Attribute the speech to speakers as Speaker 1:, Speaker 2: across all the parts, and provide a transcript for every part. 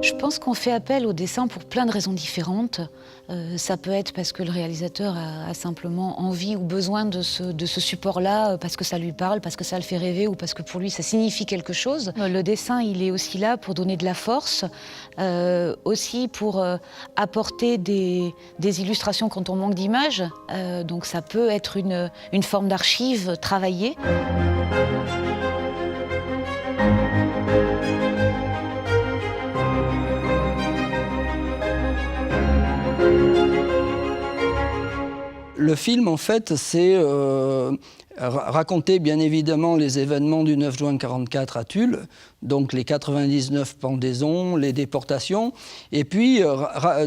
Speaker 1: Je pense qu'on fait appel au dessin pour plein de raisons différentes. Ça peut être parce que le réalisateur a simplement envie ou besoin de ce support-là, parce que ça lui parle, parce que ça le fait rêver ou parce que pour lui ça signifie quelque chose. Le dessin, il est aussi là pour donner de la force, aussi pour apporter des illustrations quand on manque d'images. Donc ça peut être une forme d'archive travaillée.
Speaker 2: Le film, en fait, c'est raconter bien évidemment les événements du 9 juin 1944 à Tulle, donc les 99 pendaisons, les déportations, et puis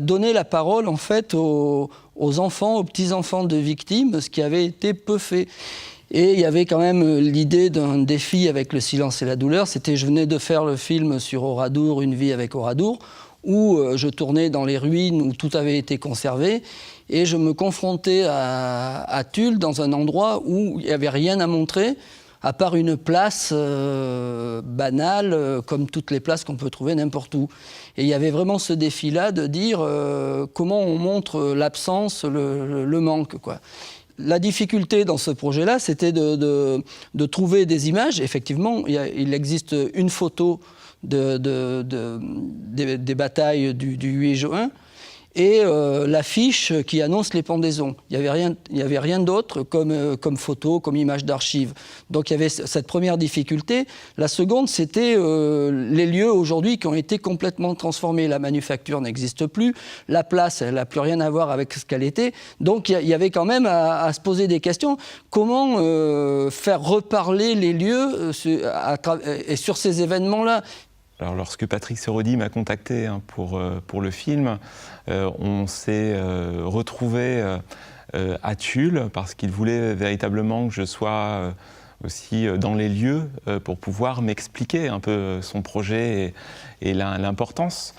Speaker 2: donner la parole en fait aux enfants, aux petits-enfants de victimes, ce qui avait été peu fait. Et il y avait quand même l'idée d'un défi avec le silence et la douleur. C'était, je venais de faire le film sur Oradour, Une vie avec Oradour, où je tournais dans les ruines où tout avait été conservé. Et je me confrontais à Tulle, dans un endroit où il n'y avait rien à montrer, à part une place banale, comme toutes les places qu'on peut trouver n'importe où. Et il y avait vraiment ce défi-là de dire comment on montre l'absence, le manque, quoi. La difficulté dans ce projet-là, c'était de trouver des images. Effectivement, il existe une photo des batailles du 8 juin et l'affiche qui annonce les pendaisons. Il n'y avait rien d'autre comme photo, comme image d'archive. Donc il y avait cette première difficulté. La seconde, c'était les lieux aujourd'hui qui ont été complètement transformés. La manufacture n'existe plus, la place, elle n'a plus rien à voir avec ce qu'elle était. Donc il y avait quand même à se poser des questions. Comment faire reparler les lieux et sur ces événements-là?
Speaker 3: Alors, lorsque Patrick Seraudy m'a contacté pour le film, on s'est retrouvé à Tulle parce qu'il voulait véritablement que je sois aussi dans les lieux pour pouvoir m'expliquer un peu son projet et l'importance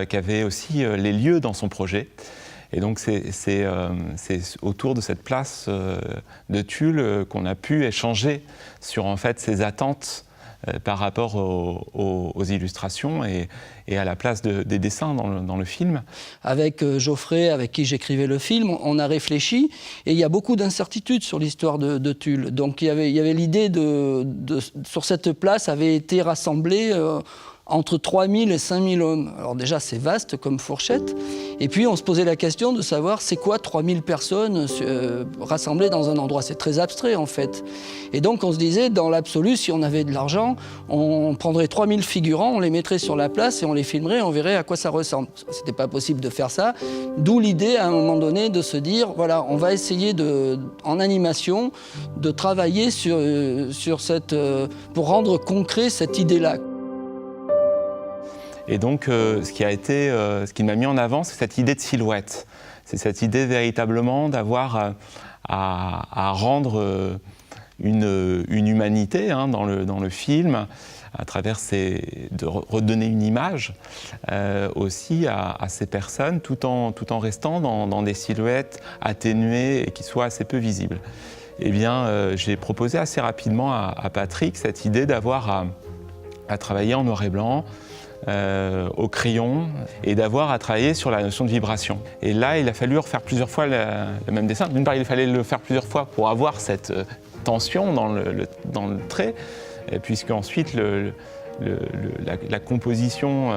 Speaker 3: qu'avaient aussi les lieux dans son projet. Et donc c'est autour de cette place de Tulle qu'on a pu échanger sur en fait ses attentes par rapport aux illustrations et à la place des dessins dans le film.
Speaker 2: Avec Geoffrey, avec qui j'écrivais le film, on a réfléchi et il y a beaucoup d'incertitudes sur l'histoire de Tulle. Donc il y avait l'idée sur cette place avait été rassemblée entre 3000 et 5000 hommes. Alors déjà, c'est vaste comme fourchette. Et puis, on se posait la question de savoir c'est quoi 3000 personnes rassemblées dans un endroit. C'est très abstrait, en fait. Et donc, on se disait, dans l'absolu, si on avait de l'argent, on prendrait 3000 figurants, on les mettrait sur la place et on les filmerait, on verrait à quoi ça ressemble. C'était pas possible de faire ça. D'où l'idée, à un moment donné, de se dire, voilà, on va essayer en animation, de travailler sur cette... pour rendre concret cette idée-là.
Speaker 3: Et donc, ce qui m'a mis en avant, c'est cette idée de silhouette. C'est cette idée véritablement d'avoir à rendre une humanité dans le film, à travers de redonner une image aussi à ces personnes, tout en restant dans des silhouettes atténuées et qui soient assez peu visibles. Eh bien, j'ai proposé assez rapidement à Patrick cette idée d'avoir à travailler en noir et blanc, au crayon, et d'avoir à travailler sur la notion de vibration. Et là, il a fallu refaire plusieurs fois le même dessin. D'une part, il fallait le faire plusieurs fois pour avoir cette tension dans le trait, puisque ensuite la composition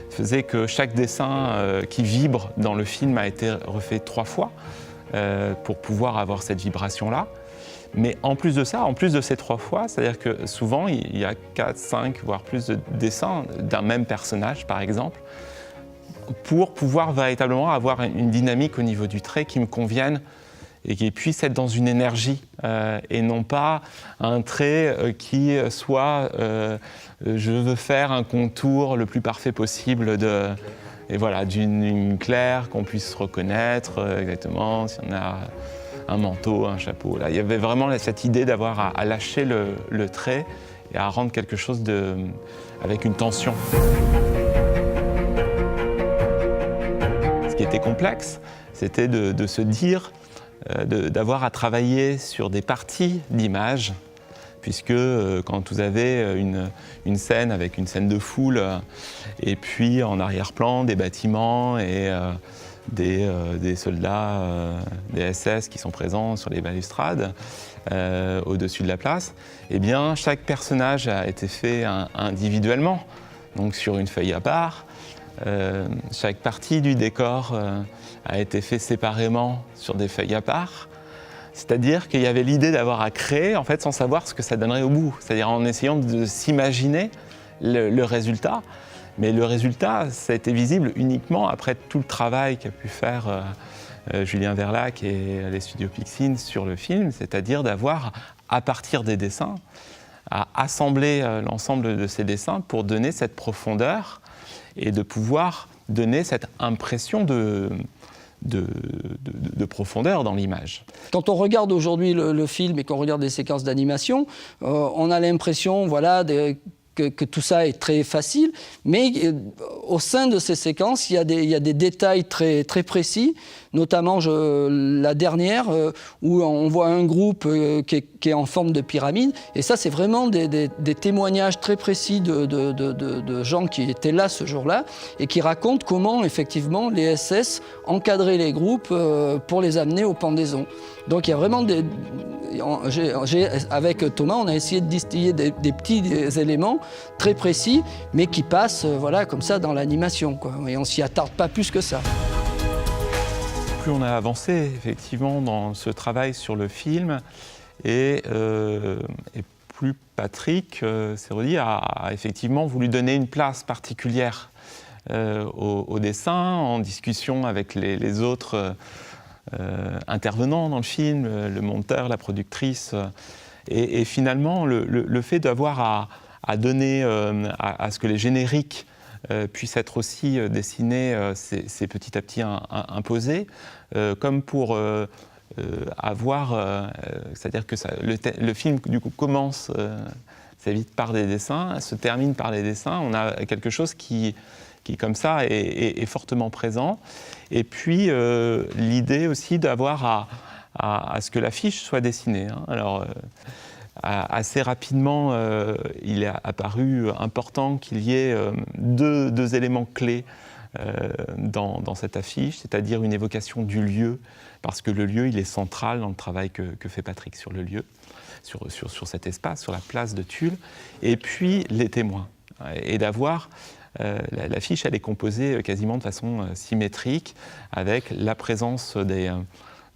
Speaker 3: faisait que chaque dessin qui vibre dans le film a été refait 3 fois pour pouvoir avoir cette vibration-là. Mais en plus de ça, en plus de ces 3 fois, c'est-à-dire que souvent, il y a 4, 5, voire plus de dessins d'un même personnage, par exemple, pour pouvoir véritablement avoir une dynamique au niveau du trait qui me convienne et qui puisse être dans une énergie et non pas un trait qui soit je veux faire un contour le plus parfait possible et voilà, d'une ligne claire qu'on puisse reconnaître exactement si on a un manteau, un chapeau. Là, il y avait vraiment cette idée d'avoir à lâcher le trait et à rendre quelque chose avec une tension. Ce qui était complexe, c'était de se dire, d'avoir à travailler sur des parties d'images puisque quand vous avez une scène avec une scène de foule, et puis en arrière-plan des bâtiments et des soldats, des SS qui sont présents sur les balustrades, au-dessus de la place, eh bien chaque personnage a été fait individuellement, donc sur une feuille à part. Chaque partie du décor a été fait séparément sur des feuilles à part. C'est-à-dire qu'il y avait l'idée d'avoir à créer en fait, sans savoir ce que ça donnerait au bout. C'est-à-dire en essayant de s'imaginer le résultat. Mais le résultat, ça a été visible uniquement après tout le travail qu'a pu faire Julien Verlac et les studios Pixine sur le film, c'est-à-dire d'avoir, à partir des dessins, à assembler l'ensemble de ces dessins pour donner cette profondeur et de pouvoir donner cette impression de profondeur dans l'image.
Speaker 2: Quand on regarde aujourd'hui le film et qu'on regarde des séquences d'animation, on a l'impression que tout ça est très facile, mais au sein de ces séquences, il y a des détails très, très précis, notamment la dernière, où on voit un groupe qui est en forme de pyramide, et ça c'est vraiment des témoignages très précis de gens qui étaient là ce jour-là, et qui racontent comment effectivement les SS encadraient les groupes pour les amener aux pendaisons. Donc il y a vraiment avec Thomas, on a essayé de distiller des petits éléments très précis, mais qui passent voilà, comme ça dans l'animation, quoi. Et on s'y attarde pas plus que ça.
Speaker 3: Plus on a avancé effectivement dans ce travail sur le film, et plus Patrick Serodi a effectivement voulu donner une place particulière au dessin, en discussion avec les autres intervenants dans le film, le monteur, la productrice, et finalement le fait d'avoir à donner à ce que les génériques puissent être aussi dessinés, c'est petit à petit imposé, comme pour avoir, c'est-à-dire que le film du coup commence c'est vite par des dessins, se termine par les dessins, on a quelque chose qui comme ça est fortement présent. Et puis l'idée aussi d'avoir à ce que l'affiche soit dessinée. Hein. Alors assez rapidement, il est apparu important qu'il y ait deux éléments clés dans cette affiche, c'est-à-dire une évocation du lieu, parce que le lieu, il est central dans le travail que fait Patrick sur le lieu, sur cet espace, sur la place de Tulle, et puis les témoins. Et d'avoir l'affiche, elle est composée quasiment de façon symétrique, avec la présence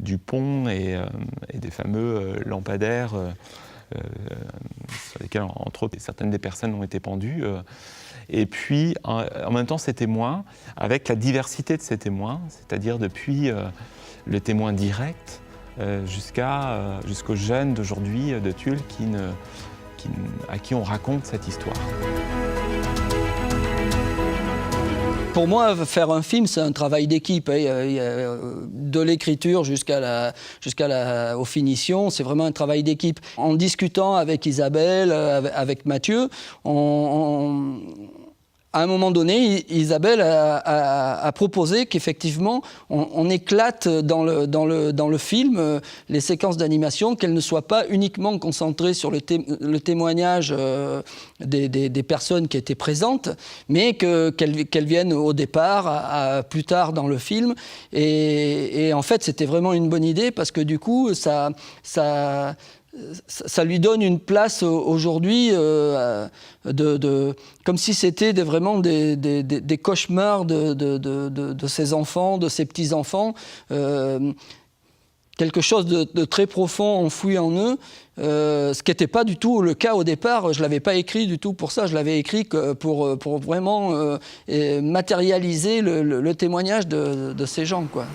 Speaker 3: du pont et des fameux lampadaires sur lesquels, entre autres, certaines des personnes ont été pendues. Et puis, en même temps, ces témoins, avec la diversité de ces témoins, c'est-à-dire depuis le témoin direct jusqu'aux jeunes d'aujourd'hui de Tulle à qui on raconte cette histoire.
Speaker 2: Pour moi, faire un film, c'est un travail d'équipe. De l'écriture aux finitions, c'est vraiment un travail d'équipe. En discutant avec Isabelle, avec Mathieu, à un moment donné, Isabelle a proposé qu'effectivement, on éclate dans le film les séquences d'animation, qu'elles ne soient pas uniquement concentrées sur le témoignage des personnes qui étaient présentes, mais qu'elles viennent au départ, plus tard dans le film. Et en fait, c'était vraiment une bonne idée, parce que du coup, ça lui donne une place aujourd'hui comme si c'était vraiment des cauchemars de ses enfants, de ses petits-enfants, quelque chose de très profond enfoui en eux, ce qui n'était pas du tout le cas au départ. Je ne l'avais pas écrit du tout pour ça, je l'avais écrit pour vraiment matérialiser le témoignage de ces gens, quoi.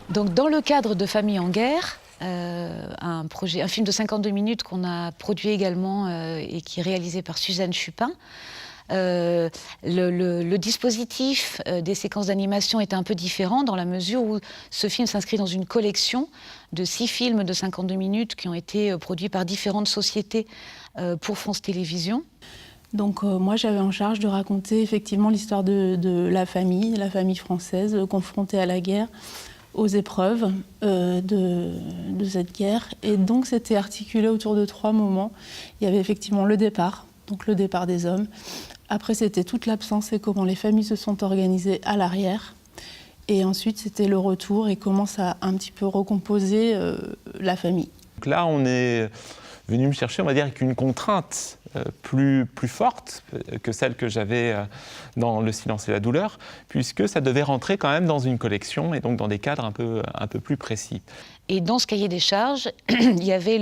Speaker 1: Donc, dans le cadre de Famille en guerre, un film de 52 minutes qu'on a produit également et qui est réalisé par Suzanne Chupin. Le dispositif des séquences d'animation est un peu différent dans la mesure où ce film s'inscrit dans une collection de 6 films de 52 minutes qui ont été produits par différentes sociétés pour France Télévisions.
Speaker 4: Donc moi j'avais en charge de raconter effectivement l'histoire de la famille française confrontée à la guerre, aux épreuves de cette guerre. Et donc c'était articulé autour de 3 moments. Il y avait effectivement le départ, donc le départ des hommes. Après c'était toute l'absence et comment les familles se sont organisées à l'arrière. Et ensuite c'était le retour et comment ça a un petit peu recomposé la famille.
Speaker 3: Donc là on est venu me chercher, on va dire, avec une contrainte plus forte que celle que j'avais dans Le silence et la douleur, puisque ça devait rentrer quand même dans une collection et donc dans des cadres un peu plus précis.
Speaker 1: Et dans ce cahier des charges, il y avait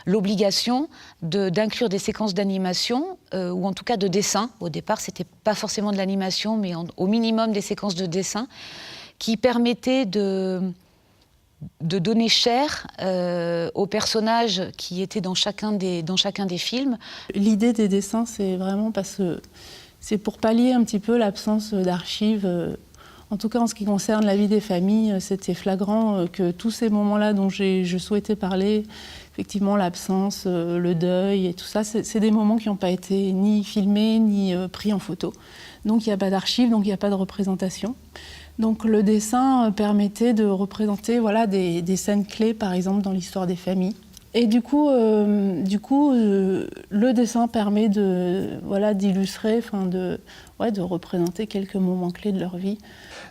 Speaker 1: l'obligation d'inclure des séquences d'animation, ou en tout cas de dessin. Au départ, ce n'était pas forcément de l'animation, mais au minimum des séquences de dessin, qui permettaient de donner chair aux personnages qui étaient dans chacun des films.
Speaker 4: L'idée des dessins, c'est vraiment parce que c'est pour pallier un petit peu l'absence d'archives. En tout cas, en ce qui concerne la vie des familles, c'était flagrant que tous ces moments-là dont je souhaitais parler, effectivement l'absence, le deuil et tout ça, c'est des moments qui n'ont pas été ni filmés ni pris en photo. Donc il n'y a pas d'archives, donc il n'y a pas de représentation. Donc le dessin permettait de représenter des scènes clés, par exemple, dans l'histoire des familles. Et du coup, le dessin permet d'illustrer, de représenter quelques moments clés de leur vie.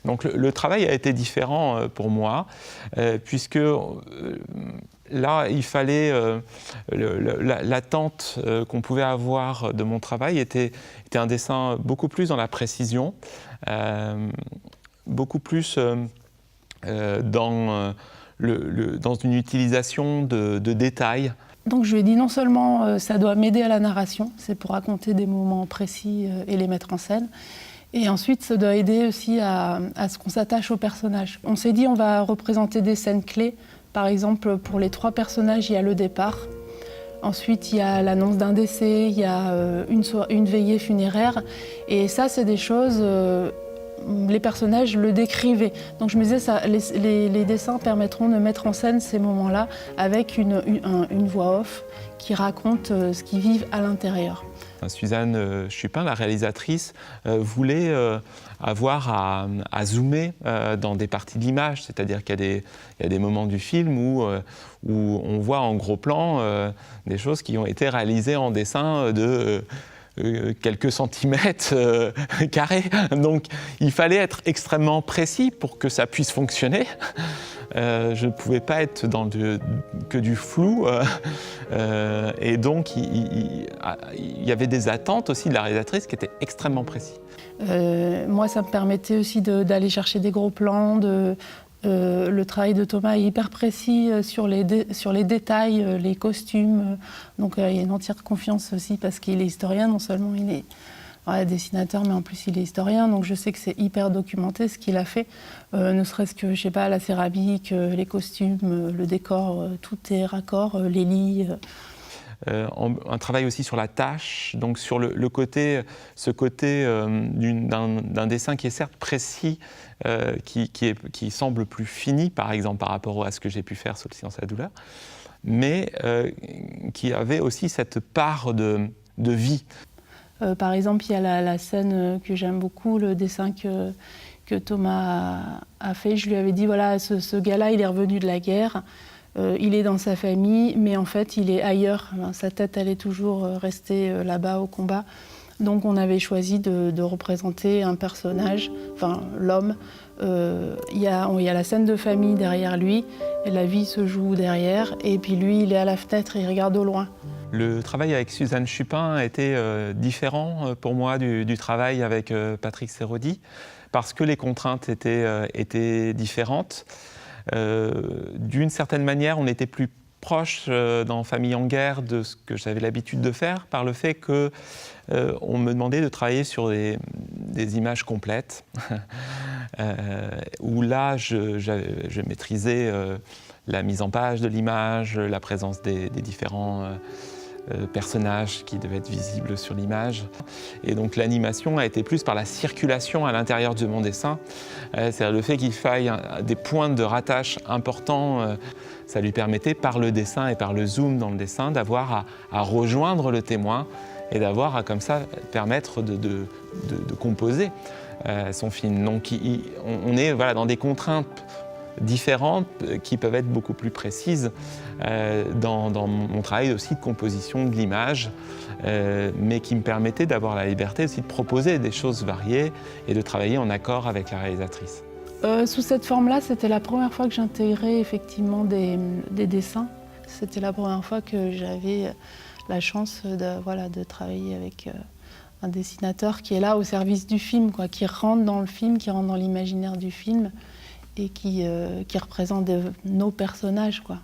Speaker 3: Donc le travail a été différent pour moi, puisque là, il fallait l'attente qu'on pouvait avoir de mon travail était un dessin beaucoup plus dans la précision, beaucoup plus dans une utilisation de détails.
Speaker 4: Donc je lui ai dit non seulement ça doit m'aider à la narration, c'est pour raconter des moments précis et les mettre en scène, et ensuite ça doit aider aussi à ce qu'on s'attache aux personnages. On s'est dit on va représenter des scènes clés, par exemple pour les 3 personnages il y a le départ, ensuite il y a l'annonce d'un décès, il y a une veillée funéraire, et ça c'est des choses... les personnages le décrivaient. Donc je me disais, les dessins permettront de mettre en scène ces moments-là avec une voix off qui raconte ce qu'ils vivent à l'intérieur.
Speaker 3: Suzanne Chupin, la réalisatrice, voulait avoir à zoomer dans des parties de l'image, c'est-à-dire qu'il y a des moments du film où on voit en gros plan des choses qui ont été réalisées en dessin de... quelques centimètres carrés. Donc il fallait être extrêmement précis pour que ça puisse fonctionner. Je ne pouvais pas être dans que du flou. Et donc il y avait des attentes aussi de la réalisatrice qui étaient extrêmement précises.
Speaker 4: Moi, ça me permettait aussi d'aller chercher des gros plans, le travail de Thomas est hyper précis sur les détails, les costumes. Donc il y a une entière confiance aussi parce qu'il est historien. Non seulement il est dessinateur, mais en plus il est historien. Donc je sais que c'est hyper documenté ce qu'il a fait. Ne serait-ce que, je sais pas, la céramique, les costumes, le décor, tout est raccord, les lits.
Speaker 3: Un travail aussi sur la tâche, donc sur ce côté d'un dessin qui est certes précis, qui semble plus fini, par exemple, par rapport à ce que j'ai pu faire sur Le silence et la douleur, mais qui avait aussi cette part de vie.
Speaker 4: Par exemple, il y a la scène que j'aime beaucoup, le dessin que Thomas a fait. Je lui avais dit, voilà, ce gars-là, il est revenu de la guerre. Il est dans sa famille, mais en fait, il est ailleurs. Sa tête, elle est toujours restée là-bas au combat. Donc, on avait choisi de représenter un personnage, enfin, l'homme. Il y a la scène de famille derrière lui, et la vie se joue derrière. Et puis lui, il est à la fenêtre et il regarde au loin.
Speaker 3: Le travail avec Suzanne Chupin a été différent pour moi du travail avec Patrick Seraudy, parce que les contraintes étaient différentes. D'une certaine manière, on était plus proche dans Famille en guerre de ce que j'avais l'habitude de faire par le fait que on me demandait de travailler sur des images complètes où là je maîtrisais la mise en page de l'image, la présence des différents personnages qui devaient être visibles sur l'image. Et donc l'animation a été plus par la circulation à l'intérieur de mon dessin. C'est-à-dire le fait qu'il faille des points de rattache importants, ça lui permettait par le dessin et par le zoom dans le dessin d'avoir à rejoindre le témoin et d'avoir à comme ça permettre de composer son film. Donc on est voilà, dans des contraintes différentes qui peuvent être beaucoup plus précises dans mon travail aussi de composition de l'image, mais qui me permettait d'avoir la liberté aussi de proposer des choses variées et de travailler en accord avec la réalisatrice.
Speaker 4: Sous cette forme-là, c'était la première fois que j'intégrais effectivement des dessins. C'était la première fois que j'avais la chance de travailler avec un dessinateur qui est là au service du film, quoi, qui rentre dans le film, qui rentre dans l'imaginaire du film et qui représente nos personnages, quoi.